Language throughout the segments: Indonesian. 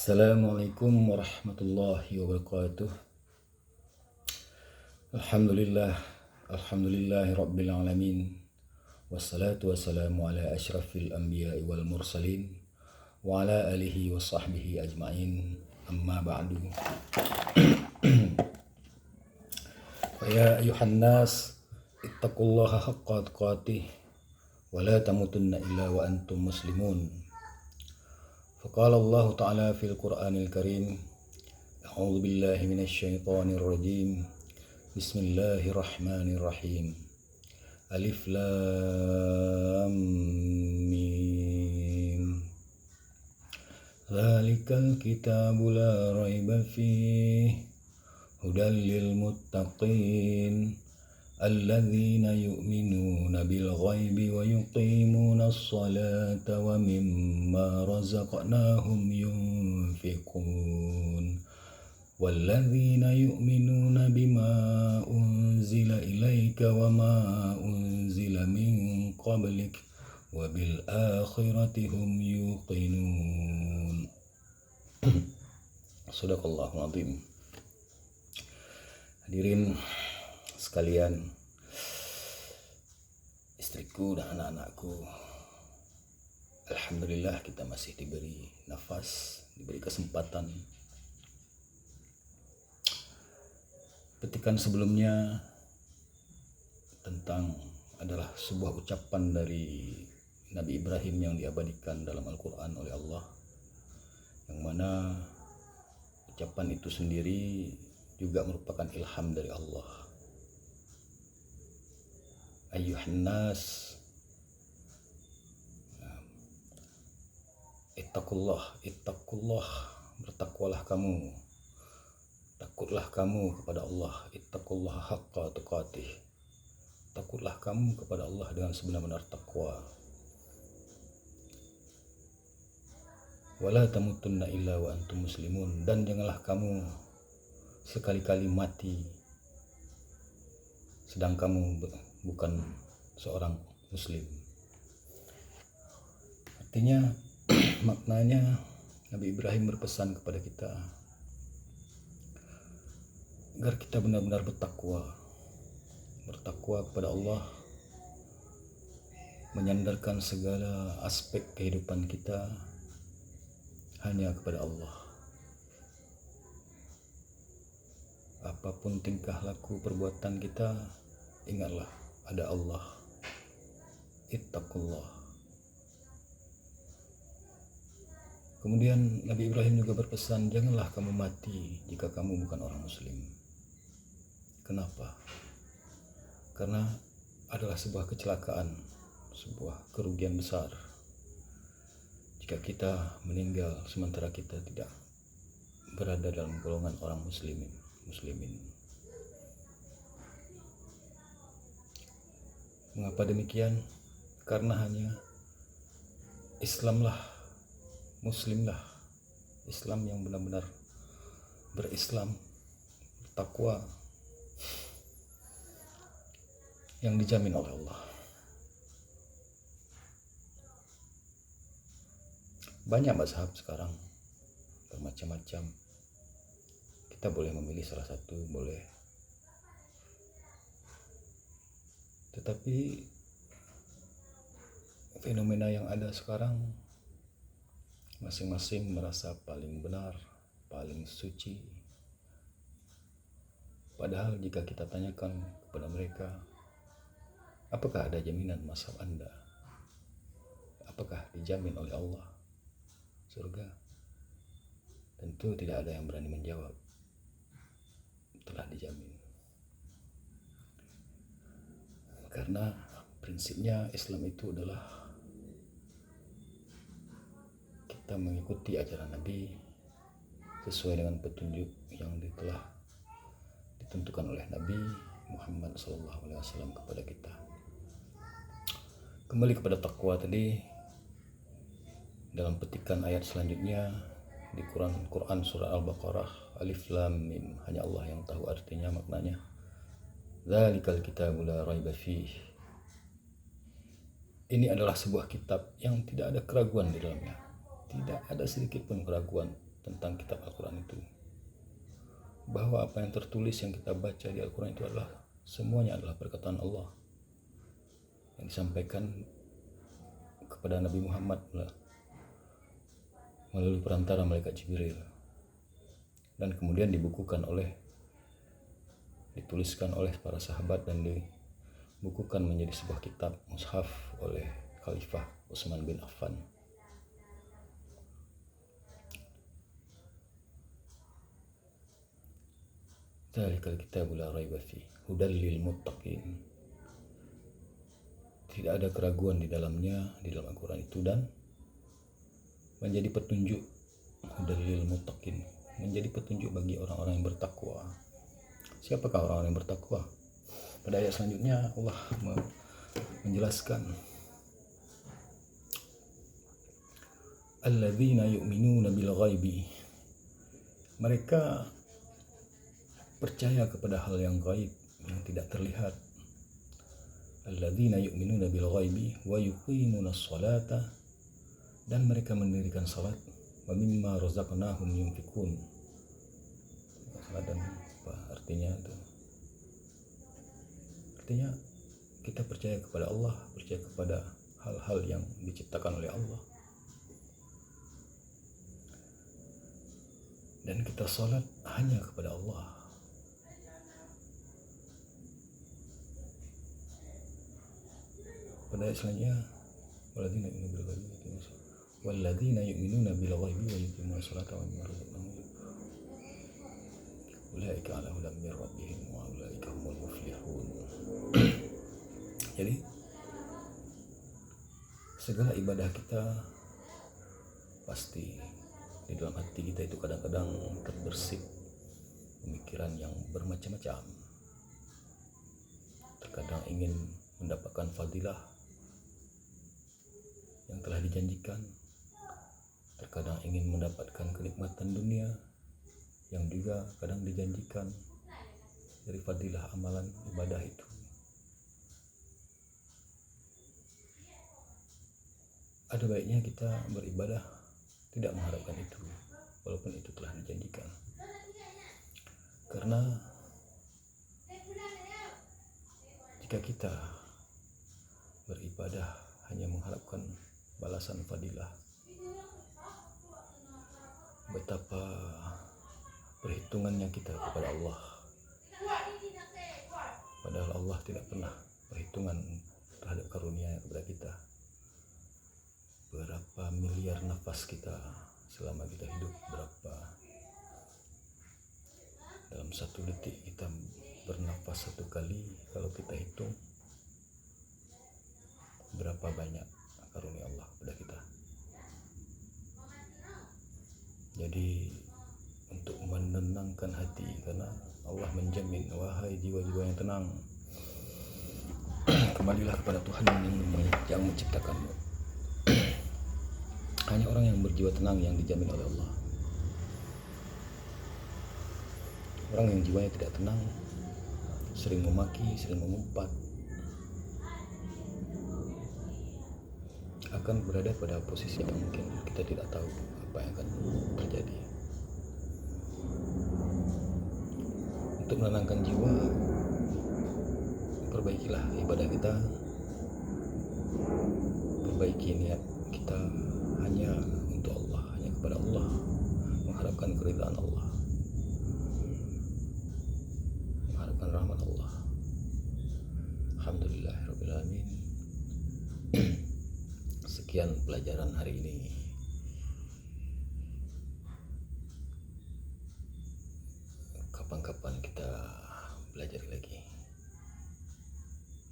Assalamualaikum warahmatullahi wabarakatuh. Alhamdulillahi rabbil alamin. Wassalatu wassalamu ala asyrafil anbiya'i wal mursalin wa ala alihi wa sahbihi ajma'in. Amma ba'du. Ya ayuhan nas, ittaqullaha haqqa tuqatih wa la tamutunna illa wa antum muslimun. فقال الله تعالى في القرآن الكريم: أعوذ بالله من الشيطان الرجيم. بسم الله الرحمن الرحيم. ألف لام ميم. ذلك الكتاب لا ريب فيه هدى للمتقين الذين يؤمنون بالغيب ويقيمون الصلاة ومما رزقناهم ينفقون والذين يؤمنون بما أنزل إليك وما أنزل من قبلك وبالآخرة هم يوقنون. Sadaqallahul Azim. Hadirin sekalian, istriku dan anak-anakku, alhamdulillah kita masih diberi nafas, diberi kesempatan. Petikan sebelumnya adalah sebuah ucapan dari Nabi Ibrahim yang diabadikan dalam Al-Quran oleh Allah, yang mana ucapan itu sendiri juga merupakan ilham dari Allah. Ayuhan nas, ittaqullah, bertakwalah kamu, takutlah kamu kepada Allah. Ittaqullaha haqqa tuqatih, takutlah kamu kepada Allah dengan sebenar-benar takwa. Wala tamutunna illa wa antum muslimun, dan janganlah kamu sekali-kali mati sedang kamu bukan seorang muslim. Artinya maknanya Nabi Ibrahim berpesan kepada kita agar kita benar-benar bertakwa kepada Allah, menyandarkan segala aspek kehidupan kita hanya kepada Allah. Apapun tingkah laku perbuatan kita, ingatlah ada Allah. Ittaqullah. Kemudian Nabi Ibrahim juga berpesan, janganlah kamu mati jika kamu bukan orang muslim. Kenapa? Karena adalah sebuah kecelakaan, sebuah kerugian besar jika kita meninggal sementara kita tidak berada dalam golongan orang muslimin. Mengapa demikian? Karena hanya Islamlah, Muslimlah, Islam yang benar-benar berislam, bertakwa, yang dijamin oleh Allah. Banyak mazhab sekarang, bermacam-macam. Kita boleh memilih salah satu, boleh. Tetapi fenomena yang ada sekarang, masing-masing merasa paling benar, paling suci. Padahal jika kita tanyakan kepada mereka, apakah ada jaminan mazhab Anda? Apakah dijamin oleh Allah surga? Tentu tidak ada yang berani menjawab. Telah dijamin. Karena prinsipnya Islam itu adalah kita mengikuti ajaran Nabi sesuai dengan petunjuk yang telah ditentukan oleh Nabi Muhammad SAW kepada kita. Kembali kepada takwa tadi, dalam petikan ayat selanjutnya di Quran surah Al-Baqarah, Alif Lam Mim, hanya Allah yang tahu artinya, maknanya. Dzalikal kitabu la raiba fih. Ini adalah sebuah kitab yang tidak ada keraguan di dalamnya. Tidak ada sedikit pun keraguan tentang kitab Al-Quran itu, bahwa apa yang tertulis yang kita baca di Al-Quran itu adalah semuanya adalah perkataan Allah yang disampaikan kepada Nabi Muhammad melalui perantara malaikat Jibril, dan kemudian dituliskan oleh para sahabat dan dibukukan menjadi sebuah kitab mushaf oleh Khalifah Utsman bin Affan. Dzalikal kitabu la raiba fihi hudal lil muttaqin. Tidak ada keraguan di dalam Al-Quran itu, dan menjadi petunjuk, hudal lil muttaqin, menjadi petunjuk bagi orang-orang yang bertakwa. Siapakah orang-orang yang bertakwa? Pada ayat selanjutnya Allah menjelaskan, alladzina yu'minuna bil ghaibi, mereka percaya kepada hal yang gaib, yang tidak terlihat. Alladzina yu'minuna bil ghaibi wa yuqimunas sholata, dan mereka mendirikan salat, wa mimma razaqnahum yunfikun. Dan apa artinya itu? Artinya kita percaya kepada Allah, percaya kepada hal-hal yang diciptakan oleh Allah, dan kita salat hanya kepada Allah. Pada ayat selanjutnya, walladzina yu'minuna bil ghaibi wa yuqimuna sholata wa mimma razaqnahum ulaika ala hudan min rabbihim wa ulaika humul muflihun. Jadi segala ibadah kita pasti di dalam hati kita itu kadang-kadang terbersit pemikiran yang bermacam-macam. Terkadang ingin mendapatkan fadilah yang telah dijanjikan, terkadang ingin mendapatkan kenikmatan dunia yang juga kadang dijanjikan dari fadilah amalan ibadah itu. Ada baiknya kita beribadah tidak mengharapkan itu, walaupun itu telah dijanjikan. Karena jika kita beribadah hanya mengharapkan balasan fadilah, betapa perhitungannya kita kepada Allah. Padahal Allah tidak pernah perhitungan terhadap karunia kepada kita. Berapa miliar nafas kita selama kita hidup, berapa dalam satu detik kita bernafas satu kali, kalau kita hitung berapa banyak karunia Allah kepada kita. Jadi untuk menenangkan hati, karena Allah menjamin, wahai jiwa-jiwa yang tenang, kembalilah kepada Tuhan yang menciptakanmu. Hanya orang yang berjiwa tenang yang dijamin oleh Allah. Orang yang jiwanya tidak tenang, sering memaki, sering mengumpat, akan berada pada posisi yang mungkin kita tidak tahu apa yang akan terjadi. Untuk menenangkan jiwa, perbaikilah ibadah kita, perbaiki niat kita hanya untuk Allah, hanya kepada Allah, mengharapkan keridhaan Allah, mengharapkan rahmat Allah. Alhamdulillahirabbil alamin. Sekian pelajaran hari ini. Kapan-kapan kita belajar lagi.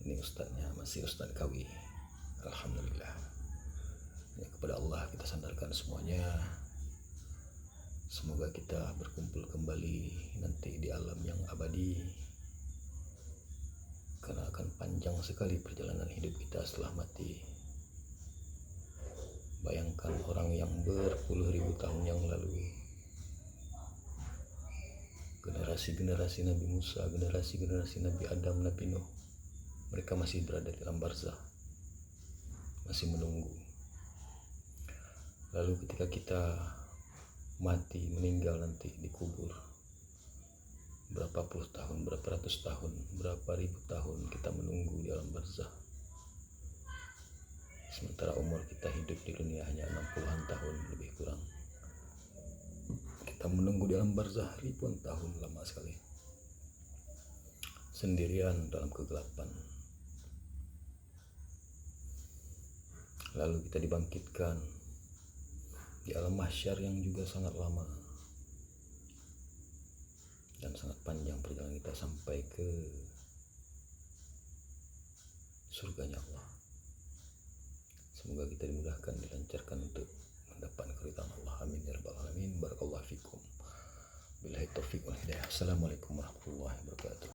Ini ustadznya masih Ustadz Kawi. Alhamdulillah. Ya, kepada Allah kita sandarkan semuanya. Semoga kita berkumpul kembali nanti di alam yang abadi, karena akan panjang sekali perjalanan hidup kita setelah mati. Bayangkan orang yang berpuluh ribu tahun yang lalu, generasi-generasi Nabi Musa, generasi-generasi Nabi Adam, Nabi Nuh, mereka masih berada dalam barzah, masih menunggu. Lalu ketika kita mati, meninggal nanti dikubur. Berapa puluh tahun, berapa ratus tahun, berapa ribu tahun kita menunggu di alam barzah. Sementara umur kita hidup di dunia hanya 60-an tahun lebih kurang. Kita menunggu di alam barzah ribuan tahun, lama sekali. Sendirian dalam kegelapan. Lalu kita dibangkitkan di alam mahsyar yang juga sangat lama dan sangat panjang perjalanan kita sampai ke surganya Allah. Semoga kita dimudahkan, dilancarkan untuk mendapat keridhaan Allah. Amin ya rabbal alamin. Barakallahu fikum. Billahi taufiq wal hidayah. Assalamualaikum warahmatullahi wabarakatuh.